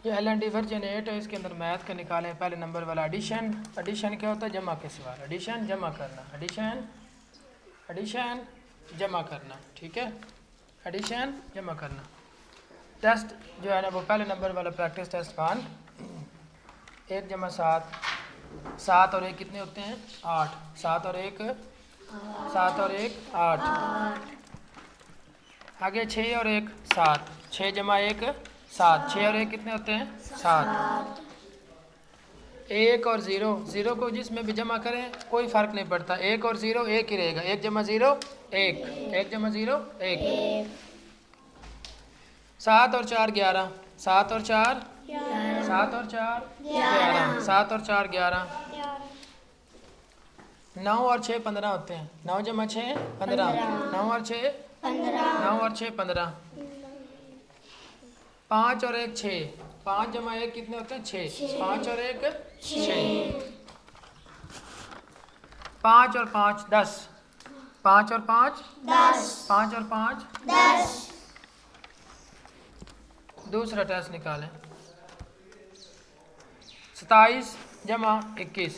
ये LND version 8 है। इसके अंदर मैथ का निकालें। पहले नंबर वाला एडिशन। एडिशन क्या होता है? जमा के सवाल। एडिशन जमा करना, एडिशन एडिशन जमा करना, ठीक है, एडिशन जमा करना। टेस्ट जो है ना वो पहले नंबर वाला प्रैक्टिस टेस्ट 1 1 जमा 7, 7 और 1 कितने होते हैं? 8, 7 और 1 7 और 1 8। आगे 6 और 1 7, 6 जमा 1 7, 6 और 1 कितने होते हैं? 7। 1 और 0, 0 को जिसमें भी जमा करें कोई फ़र्क नहीं पड़ता, 1 और 0 एक ही रहेगा। 1 जमा 0 1, 1 जमा 0 1। 7 और 4 11, 7 और 4 7 और 4 11, 7 और 4 11। 9 और 6 15 होते हैं। 9 जमा 6 15, 9 और 6 9 और 6 15। 5 और 1 6, 5 जमा 1 कितने होते हैं? 6, 5 और 1 6। 5 और 5 10, 5 और 5 10, 5 और 5 10। दूसरा टेस्ट निकालें। 27 जमा 21,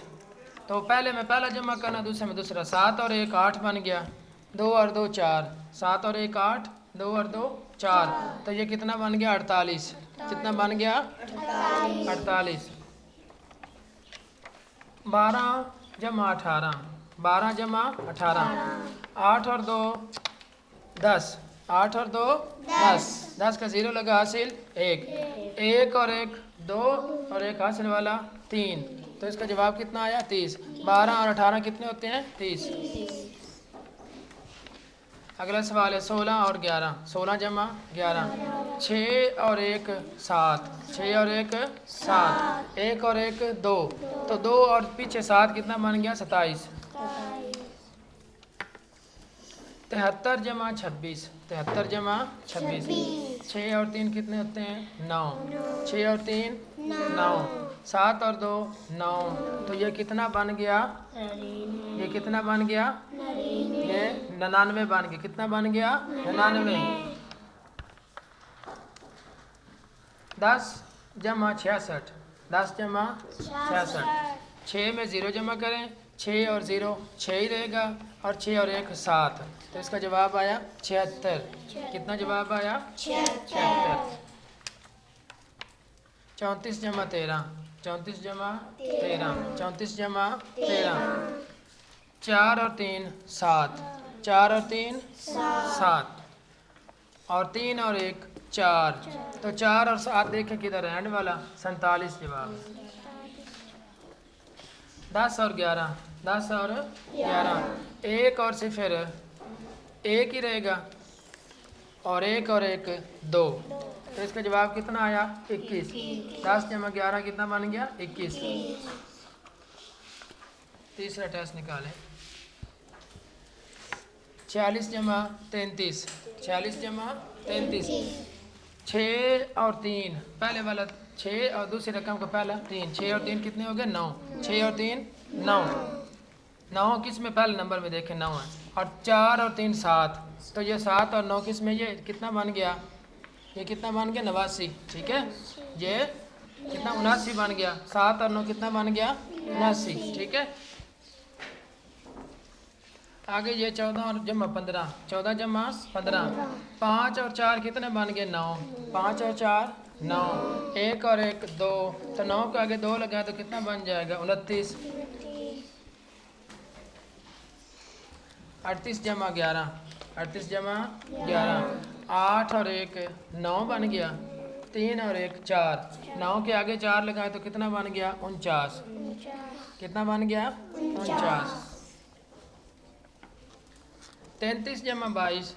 तो पहले में पहला जमा करना, दूसरे में दूसरा। 7 और 1 8 बन गया, 2 और 2 4, 7 और 1 8, 2 और 2 4, तो ये कितना बन गया? 48। कितना बन गया? 48। 12 जमा 18, 12 जमा 18, 8 और 2 10, 8 और 2 10, 10 का 0 लगा हासिल 1, 1 और 1 2 और 1 हासिल वाला 3, तो इसका जवाब कितना आया? 30। 12 और 18 कितने होते हैं? 30। अगला सवाल है 16 और 11, 16 जमा 11, 6 और 1 7, 6 और 1 7, 1 और 1 2, तो 2 और पीछे 7 कितना बन गया? 27। 73 जमा 26, 73 जमा 26, 6 और 3 कितने होते हैं? 9, 6 और 3 9, 7 और 2 9, तो ये कितना बन गया? ये कितना बन गया? ये 99 बन गया। कितना बन गया? 99। 10 जमा 66, 10 जमा 66, 6 में 0 जमा करें, 6 और 0 6 ही रहेगा, और 6 और 1 7, तो इसका जवाब आया 76। कितना जवाब आया? 76। 34 जमा 13, 34 जमा 13, 34 जमा 13, 4 और 3 7, 4 और 3 7, और 3 और 1 4, तो 4 और 7 देखें किधर है? एंड वाला 47 जवाब। 10 और 11, 10 और 11, 1 और 0 1 ही रहेगा, और 1 और 1 2, तो इसका जवाब कितना आया? 21। 10 जमा 11 कितना बन गया? 21। तीसरा टेस्ट निकालें। 46 जमा 33, 46 जमा 33, 6 और 3 पहले वाला 6 और दूसरी रकम का पहला 3, 6 और 3 कितने हो गए? 9, 6 और 3 9, 9 किस में? पहले नंबर में देखें 9 है, और 4 और 3 7, तो ये 7 और 9 किस में? ये कितना बन गया? ये कितना बन गया? 89, ठीक है, ये कितना? 79 बन गया। 7 और 9 कितना बन गया? 79, ठीक है। आगे ये 14 और जमा 15, 14 जमा 15, 5 और 4 कितने बन गए? 9, 5 और 4 9, 1 और 1 2, तो 9 के आगे 2 लगा तो कितना बन जाएगा? 29। 38 जमा 11, 38 जमा 11, 8 और 1 9 बन गया, 3 और 1 4, 9 के आगे 4 लगाए तो कितना बन गया? 49। कितना बन गया? 49। 33 जमा 22,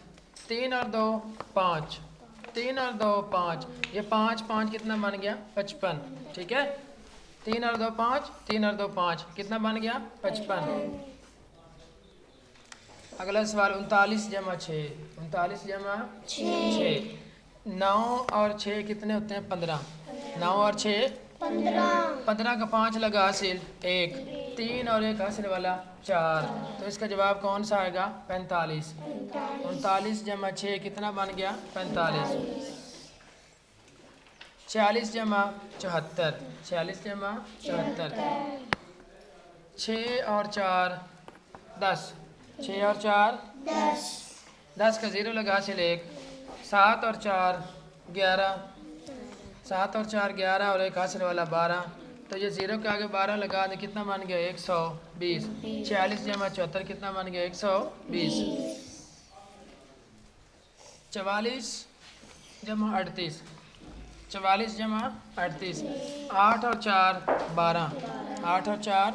3 और 2 5, 3 और 2 5, ये 5 5 कितना बन गया? 55, ठीक है। 3 और 2 5, 3 और 2 5, कितना बन गया? 55। अगला सवाल 39 जमा 6, 39 जमा 6, 9 और 6 कितने होते हैं? 15, 9 और 6 15 का 5 लगा हासिल 1, 3 और 1 हासिल वाला 4, तो इसका जवाब कौन सा आएगा? 45। 39 जमा 6 कितना बन गया? 45। 46 जमा 74, 46 जमा 74, 6 और 4 10, 6 और 4 10 का ज़ीरो लगा हासिल 1, 7 और 4 11, 7 और 4 11 और एक हासिल वाला 12, तो ये ज़ीरो के आगे 12 लगा दें, कितना बन गया 120। 46 जमा 74 कितना बन गया 120। 44 जमा 38, 44 जमा 38, 8 और 4 12, 8 और 4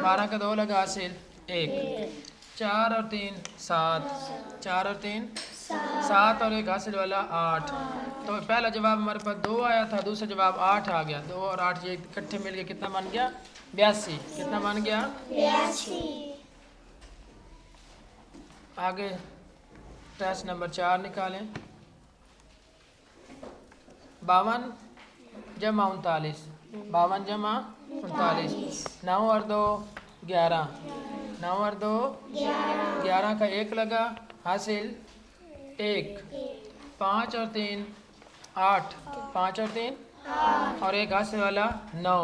12 का 2 लगा हासिल 1, 4 और 3 7, 4 और 3 7 और एक हासिल वाला 8, तो पहला जवाब हमारे पास 2 आया था, दूसरा जवाब 8 आ गया। 2 और 8 ये इकट्ठे मिलके कितना बन गया 82। कितना बन गया 82। आगे टेस्ट नंबर 4 निकालें। 52 जमा 39, 52 जमा 39, 9 और 2 11, 9 और 2 11 का 1 लगा हासिल 1, 5 और 3 8, 5 और 3 और एक हासिल वाला 9,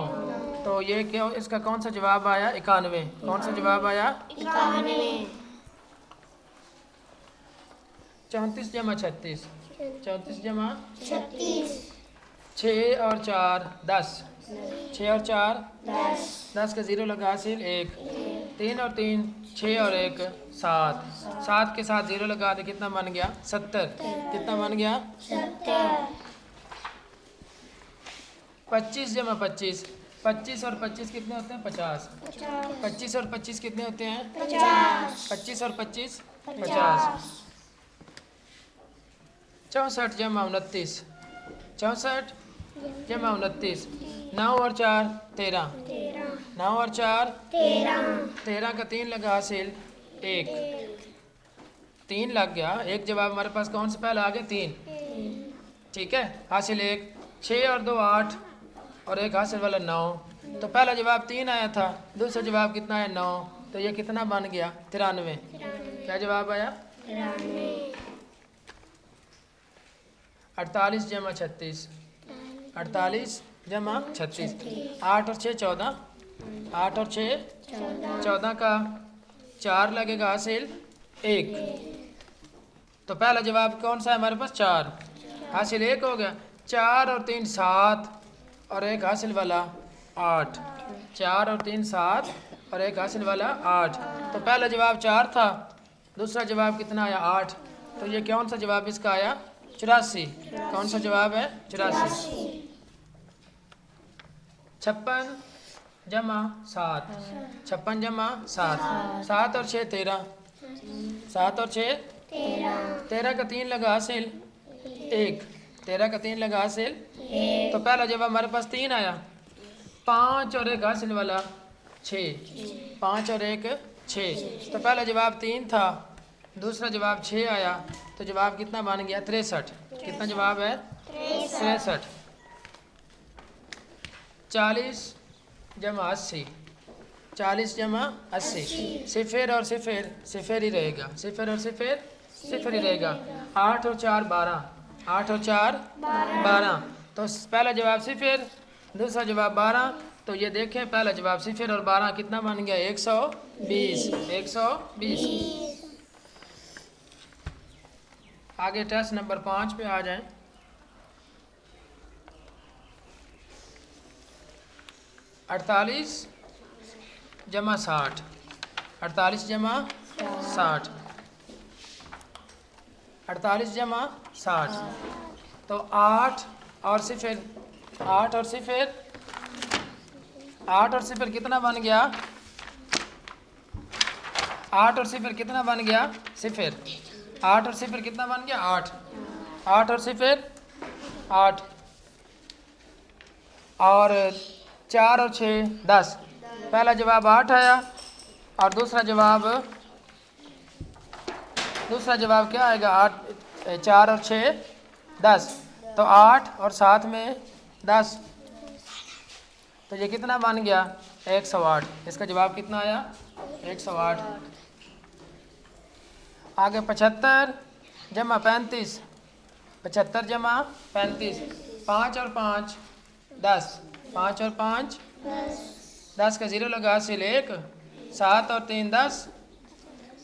तो ये क्या इसका कौन सा जवाब आया 91। कौन सा जवाब आया 91। 34 जमा 36, 34 जमा 36, 6 और 4 10, 6 और 4 10 का ज़ीरो लगा हासिल 1, 3 और 3 6 और 1 7, 7 के साथ ज़ीरो लगा दे, कितना बन गया 70। कितना बन गया 70। 25 जमा 25, 25 और 25 कितने होते हैं 50, 25 और 25 कितने होते हैं 50, 25 और 25 50। 64 जमा 29, 64 जमा 29, 9 और 4 13, 9 और 4 13 का 3 लगा हासिल 1, 3 लग गया। एक जवाब हमारे पास कौन सा पहला आ गया 3, ठीक है हासिल 1, 6 और 2 8 और एक हासिल वाला 9, तो पहला जवाब 3 आया था, दूसरा जवाब कितना है 9, तो ये कितना बन गया 93। क्या जवाब आया 48 जमा 36, 48 जमा 36, 8 और 6 14, 8 और 6 14 का 4 लगेगा हासिल 1, तो पहला जवाब कौन सा है हमारे पास 4, हासिल 1 हो गया। 4 और 3 7 और एक हासिल वाला 8, 4 और 3 7 और एक हासिल वाला 8, तो पहला जवाब 4 था, दूसरा जवाब कितना आया 8, तो ये कौन सा जवाब इसका आया 84। कौन सा जवाब है 84। 56 जमा 7, 56 जमा 7, 7 और 6 13, 7 और 6 13 का 3 लगा हासिल 1, 13 का 3 लगा हासिल, तो पहला जवाब हमारे पास 3 आया, 5 और एक हासिल वाला 6, 5 और एक 6, तो पहला जवाब 3 था, दूसरा जवाब 6 आया, तो जवाब कितना बन गया 63। कितना जवाब है 63। 40 जमा 80, 40 जमा 80, सिफर और सिफर सिफर ही रहेगा, सिफर और सिफर सिफर ही रहेगा। 8 और 4 12, 8 और 4 12, तो पहला जवाब सिफर, दूसरा जवाब 12, तो ये देखें पहला जवाब सिफर और 12 कितना बन गया 120, 120। आगे टेस्ट नंबर 5 पे आ जाएं। 48 जमा 60, 48 जमा 60, 48 जमा 60, तो 8 और सिफर 8 और सिफर 8 और सिफर कितना बन गया 8 और सिफर कितना बन गया सिफर, 8 और सिफर कितना बन गया 8, 8 और सिफर 8 और 4 और 6 10, पहला जवाब 8 आया और दूसरा जवाब क्या आएगा 8 4 और 6 10, तो 8 और 7 में 10, तो ये कितना बन गया 108। इसका जवाब कितना आया 108। आगे 75 जमा 35, 75 जमा 35, 5 और 5 10, 5 और 5 10 का 0 लगा हासिल 1, 7 और 3 10,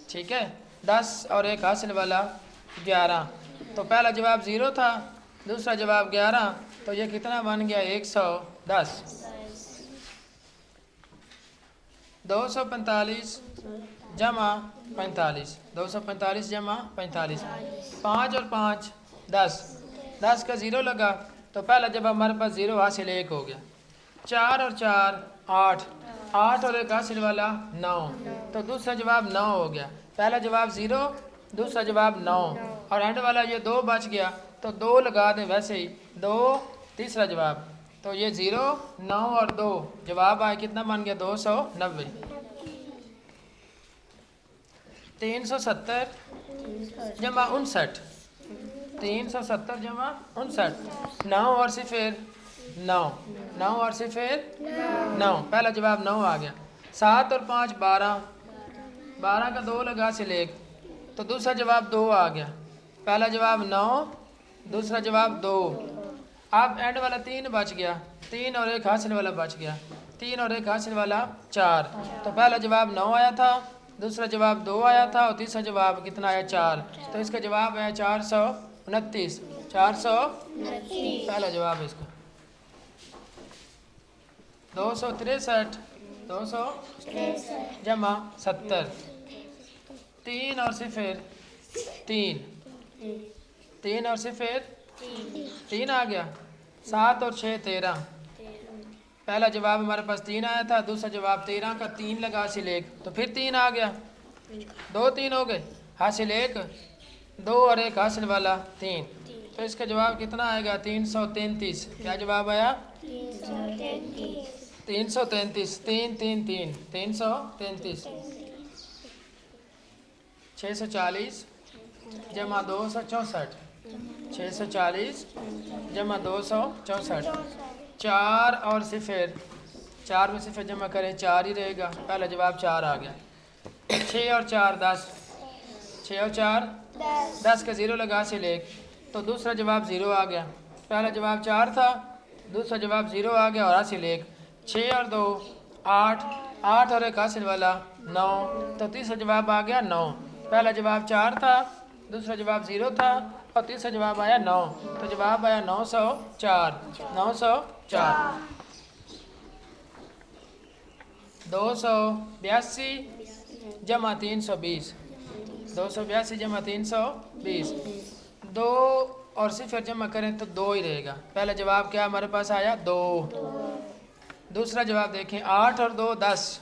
ठीक है, 10 और 1 हासिल वाला 11। तो पहला जवाब 0 था, दूसरा जवाब 11, तो ये कितना बन गया 110। 245 जमा 45, 245 जमा 45, 5 और 5 10, 10 का 0 लगा तो पहला जवाब हमारे पास 0 हासिल 1 हो गया। 4 और 4 8, 8 और 1 हासिल वाला 9, तो दूसरा जवाब 9 हो गया। पहला जवाब 0, दूसरा जवाब 9 और एंड वाला ये 2 बच गया, तो 2 लगा दें वैसे ही 2, तीसरा जवाब, तो ये 0 9 और 2 जवाब आए कितना बन गया 290। 370 जमा 59, 370 जमा 59, 9 और सिफर 9, 9 और सिफर 9, पहला जवाब 9 आ गया। 7 और 5 12, 12 का 2 लगा हासिल 1, तो दूसरा जवाब 2 आ गया। पहला जवाब 9, दूसरा जवाब 2, अब एंड वाला 3 बच गया, 3 और 1 हासिल वाला बच गया, 3 और 1 हासिल वाला 4, तो पहला जवाब 9 आया था, दूसरा जवाब 2 आया था और तीसरा जवाब कितना आया 4, तो इसका जवाब है 429, 429 पहला जवाब है इसका। 263, 200 जमा 70, 3 और सिफर 3, 3 और सिफर 3 आ गया। 7 और 6 13, पहला जवाब हमारे पास 3 आया था, दूसरा जवाब 13 का 3 लगा हासिल 1, तो फिर 3 आ गया, 2 3 हो गए, हासिल 1, 2 और 1 हासिल वाला 3, तो इसका जवाब कितना आएगा 333। क्या जवाब आया 333, 3 3 3 333। 640 जमा 264, 640 जमा 264, 4 और सिफर, 4 में सिफर जमा करें 4 ही रहेगा, पहला जवाब 4 आ गया। 6 और 4 10, 6 और 4 10 का 0 लगा हासिल 1, तो दूसरा जवाब 0 आ गया। पहला जवाब 4 था, दूसरा जवाब 0 आ गया और हासिल 1। 6 और 2 8, 8 और 1 हासिल वाला 9, तो तीसरा जवाब आ गया 9। पहला जवाब 4 था, दूसरा जवाब 0 था और तीसरा जवाब आया 9, तो जवाब आया 904, 904। 282 जमा 320, 282 जमा 320, 2 और सिफर जमा करें तो 2 ही रहेगा। पहला जवाब क्या हमारे पास आया 2, दूसरा जवाब देखें 8 और 2 10,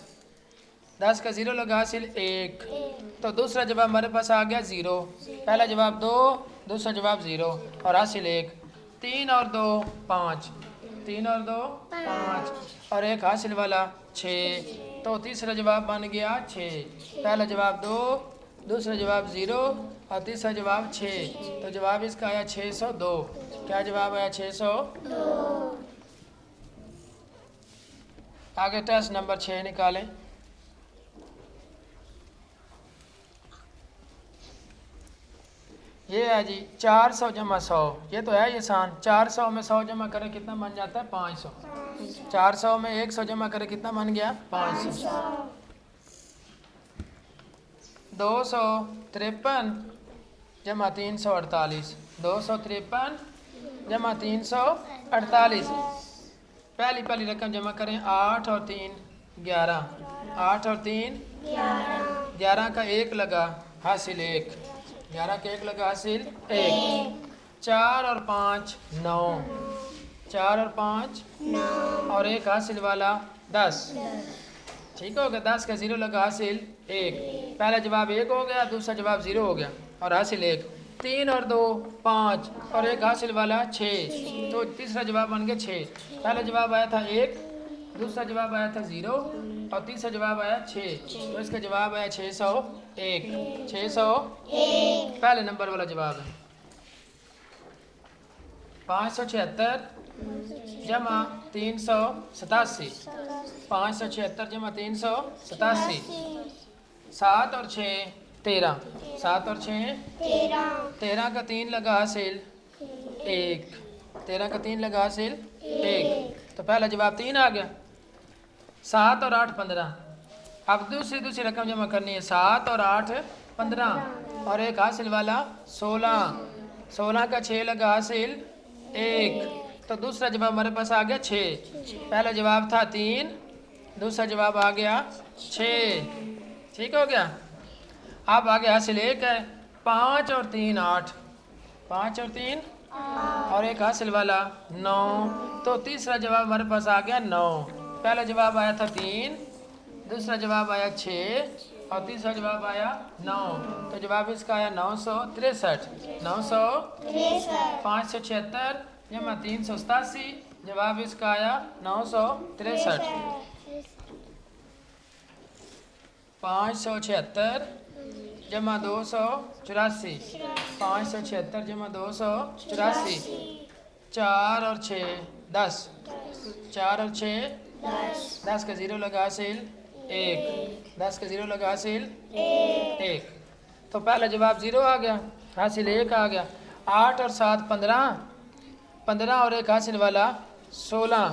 10 का 0 लगा हासिल 1, तो दूसरा जवाब हमारे पास आ गया 0, पहला जवाब 2, दूसरा जवाब 0 और हासिल 1। 3 और 2 5, 3 और 2 5 और 1 हासिल वाला 6, तो तीसरा जवाब बन गया 6, पहला जवाब 2, दूसरा जवाब 0 और तीसरा जवाब 6, तो जवाब इसका आया 602। क्या जवाब आया 602। आगे टेस्ट नंबर 6 निकालें। ये है जी 400 जमा 100, ये तो है ये आसान। 400 में 100 जमा करें कितना बन जाता है 500, 400 में 100 जमा करें कितना बन गया 500। 253 जमा 348, 253 जमा 348, पहली रकम जमा करें 8 और 3 11, 8 और 3 11 का 1 लगा हासिल 1, 11 का 1 लगा हासिल 1। 4 और 5 9, 4 और 5 और 1 हासिल वाला 10, ठीक हो गया। 10 का 0 लगा हासिल 1, पहला जवाब 1 हो गया, दूसरा जवाब 0 हो गया और हासिल 1। 3 और 2 5 और 1 हासिल वाला 6, तो तीसरा जवाब बन गया 6। पहला जवाब आया था 1, दूसरा जवाब आया था 0 और तीसरा जवाब आया 6, तो इसका जवाब आया 601, 601 पहले नंबर वाला जवाब है। 576 जमा 387, 576 जमा 387, 7 और 6 13, 7 और 6 13 का 3 लगा हासिल 1, 13 का 3 लगा हासिल 1। तो पहला जवाब 3 आ गया। 7 और 8 15। अब दूसरी रकम जमा करनी है। 7 और 8 15 और एक हासिल वाला 16। 16 का 6 लगा हासिल 1। तो दूसरा जवाब हमारे पास आ गया 6। पहला जवाब था 3, दूसरा जवाब आ गया 6। ठीक हो गया। अब आगे हासिल 1 है। 5 और 3 8। 5 और 3 और एक हासिल वाला 9। तो तीसरा जवाब हमारे पास आ गया 9। पहला जवाब आया था 3, दूसरा जवाब आया 6 और तीसरा जवाब आया 9। तो जवाब इसका आया 963। 576 जमा 387। जवाब इसका आया 963। 576 जमा 284। 576 जमा 284। 4 और 6 10। 4 और 6 10 का 0 लगा हासिल 1। 10 का 0 लगा हासिल 1। तो पहला जवाब 0 आ गया, हासिल 1 आ गया। 8 और 7 15। 15 और एक हासिल वाला 16।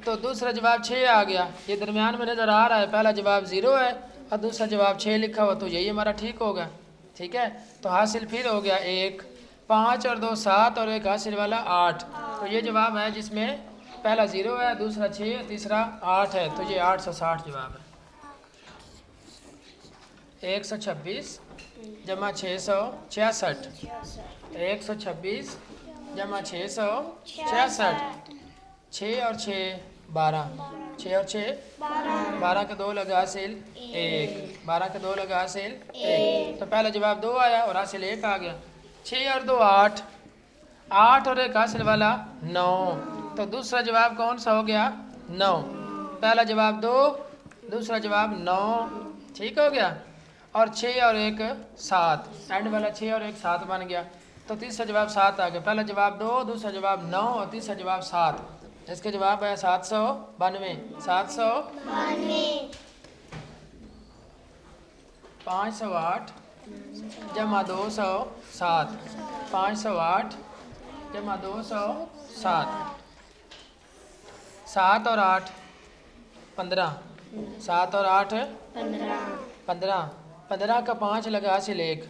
तो दूसरा जवाब 6 आ गया। ये दरमियान में नज़र आ रहा है। पहला जवाब 0 है और दूसरा जवाब 6 लिखा हुआ, तो यही हमारा ठीक होगा। ठीक है, तो हासिल फिर हो गया 1। 5 और 2 7 और एक हासिल वाला 8। तो ये जवाब है जिसमें पहला 0 है, दूसरा 6, तीसरा 8 है। तो ये 860 जवाब है। 126 जमा 666। 126 जमा 666। 6 और 6 12। 6 और 6 12 का 2 लगा हासिल 1। 12 का 2 लगा हासिल 1। तो पहला जवाब 2 आया और हासिल 1 आ गया। 6 और 2 8। 8 और एक हासिल वाला 9। तो दूसरा जवाब कौन सा हो गया 9। पहला जवाब 2, दूसरा जवाब 9। ठीक हो गया। और 6 और 1 7। एंड वाला 6 और 1 7 बन गया। तो तीसरा जवाब 7 आ गया। पहला जवाब 2, दूसरा जवाब 9 और तीसरा जवाब 7। इसके जवाब है 792। 792 508 जमा 207। 508 जमा 207। 7 और 8 15। 7 और 8 15। 15 का 5 लगा हासिल 1।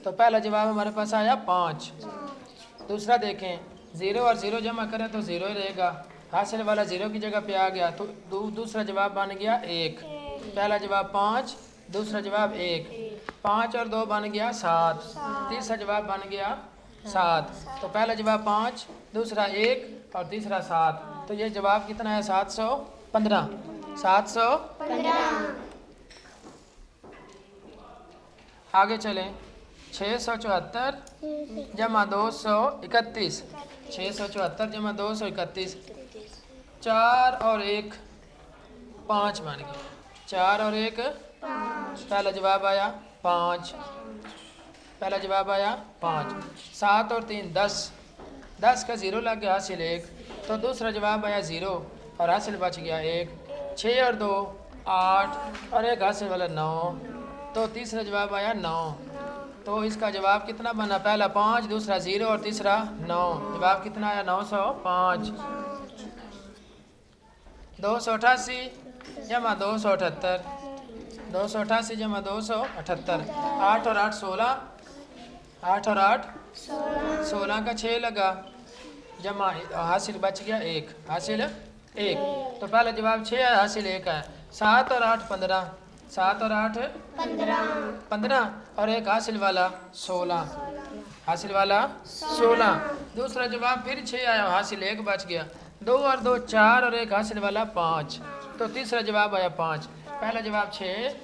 तो पहला जवाब हमारे पास आया 5। दूसरा देखें, 0 और 0 जमा करें तो 0 ही रहेगा। हासिल वाला 0 की जगह पे आ गया। तो दूसरा जवाब बन गया 1। पहला जवाब 5, दूसरा जवाब 1। 5 और 2 बन गया 7। तीसरा जवाब बन गया 7। तो पहला जवाब 5, दूसरा 1 और तीसरा 7। तो ये जवाब कितना है 715। 715। आगे चलें। 674 जमा 231। 674 जमा 231। 4 और 1 5 बन गया। 4 और 1 पहला जवाब आया 5। पहला जवाब आया 5। 7 और 3 10। 10 का 0 लग गया हासिल 1। तो दूसरा जवाब आया 0 और हासिल बच गया 1। 6 और 2 8 और एक हासिल वाला 9। तो तीसरा जवाब आया 9। तो इसका जवाब कितना बना, पहला 5, दूसरा 0 और तीसरा 9। जवाब कितना आया 905। 288 जमा 278। 288 जमा 278। 8 और 8 16। 8 और 8 16 का 6 लगा जमा हासिल बच गया 1। हासिल 1। तो पहला जवाब 6 है, हासिल 1 है। 7 और 8 15। 7 और 8 15 और एक हासिल वाला 16। हासिल वाला 16। दूसरा जवाब फिर 6 आया, हासिल 1 बच गया। 2 और 2 4 और एक हासिल वाला 5। तो तीसरा जवाब आया 5। पहला जवाब 6,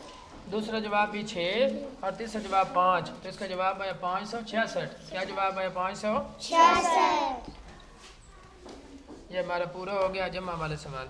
दूसरा जवाब भी 6 और तीसरा जवाब 5। तो इसका जवाब आया 566। क्या जवाब आया 566। ये हमारा पूरा हो गया जमा वाले सवाल।